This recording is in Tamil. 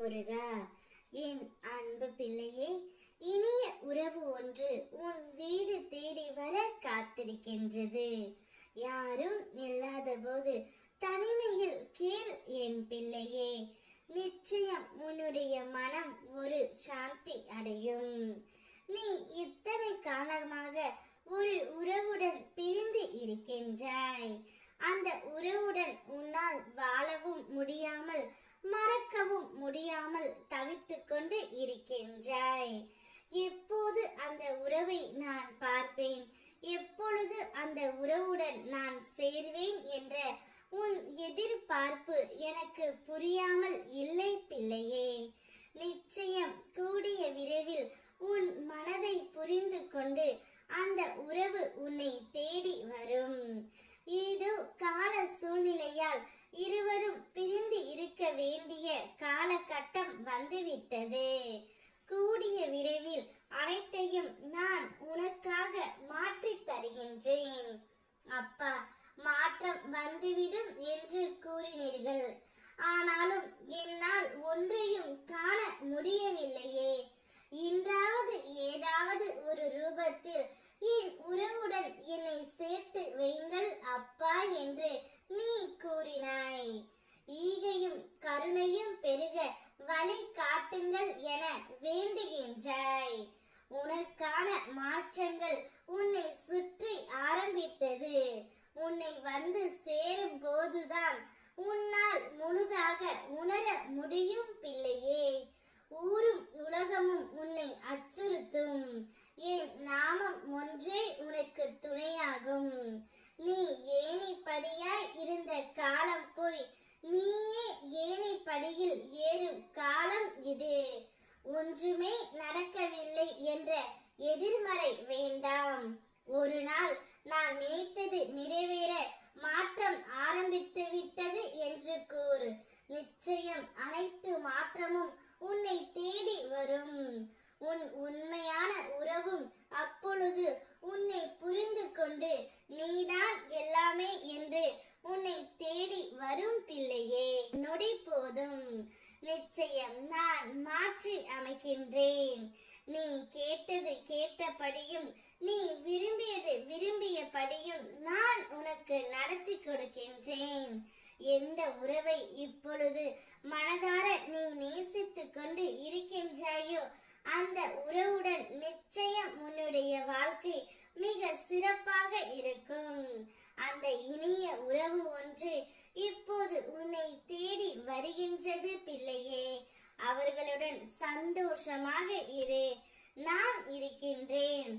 முருகா. என் அன்பு பிள்ளையே, இனிய உறவு ஒன்று உன் வீடு தேடி வர காத்திருக்கின்றது. யாரும் இல்லாத போது தனிமையில் கேள் என் பிள்ளையே. நிச்சயம் உன்னுடைய மனம் ஒரு சாந்தி அடையும். நீ இத்தனை காலமாக ஒரு உறவுடன் பிரிந்து இருக்கின்றாய். அந்த உறவுடன் உன்னால் வாழவும் முடியாமல் மறக்கவும் முடியாமல் தவித்துக் கொண்டு இருக்கின்றாய். எப்போது அந்த உறவை நான் பார்ப்பேன், எப்பொழுது அந்த உறவுடன் நான் சேர்வேன் என்ற உன் எதிர்பார்ப்பு எனக்கு புரியாமல் இல்லை பிள்ளையே. நிச்சயம் கூடிய விரைவில் உன் மனதை புரிந்து கொண்டு அந்த உறவு உன்னை தேடி வரும். ஏதோ கால சூழ்நிலையால் இருவரும் பிரிந்து இருக்க வேண்டிய காலகட்டம் வந்துவிட்டது. கூடிய விரைவில் அனைத்தையும் நான் உனக்காக மாற்றி தருகின்றேன். அப்பா, மாற்றம் வந்துவிடும் என்று கூறினீர்கள். ஆனாலும் என்னால் ஒன்றையும் காண முடியவில்லையே. இன்றாவது ஏதாவது ஒரு ரூபத்தில் என் உறவுடன் என்னை சேர்த்து வையுங்கள் அப்பா என்று நீ கூறினாய். ஈகையும் கருணையும் பெருக வழி காட்டுங்கள் என வேண்டுகின்றாய். உனக்கான மாற்றங்கள் உன்னை சுற்றி ஆரம்பித்தது. உன்னை வந்து சேரும் போதுதான் உன்னால் முழுதாக உணர முடியும் பிள்ளையே. ஊரும் உலகமும் உன்னை அச்சுறுத்தும். என் நாமம் ஒன்றே உனக்கு துணையாகும். நீ ஏணிப்படியாய் இருந்த காலம் போய் நீயே ஏணிப்படியில் ஏறும் காலம் இது. ஒன்றுமே நடக்கவில்லை என்ற எதிர்மறை வேண்டாம். ஒரு நாள் நான் நினைத்தது நிறைவேற மாற்றம் ஆரம்பித்து விட்டது என்று கூறு. நிச்சயம் அனைத்து மாற்றமும் உன்னை தேடி வரும். உன் உண்மையான உறவும் அப்பொழுது உன்னை புரிந்து கொண்டு நீதான் எல்லாமே என்று உன்னை தேடி வரும் பிள்ளையே. நொடி போதும். நிச்சயம் நான் மாற்றி அமைக்கின்றேன். நீ கேட்டது கேட்டபடியும் நீ விரும்பியது விரும்பியபடியும் நான் உனக்கு நடத்தி கொடுக்கின்றேன். எந்த உறவை இப்பொழுது மனதார நீ நேசித்துக் கொண்டு இருக்கின்றாயோ அந்த உறவுடன் நிச்சயம் உன்னுடைய வாழ்க்கை மிக சிறப்பாக இருக்கும். அந்த இனிய உறவு ஒன்று இப்போது உன்னை தேடி வருகின்றது பிள்ளையே. அவர்களுடன் சந்தோஷமாக இரு. நான் இருக்கின்றேன்.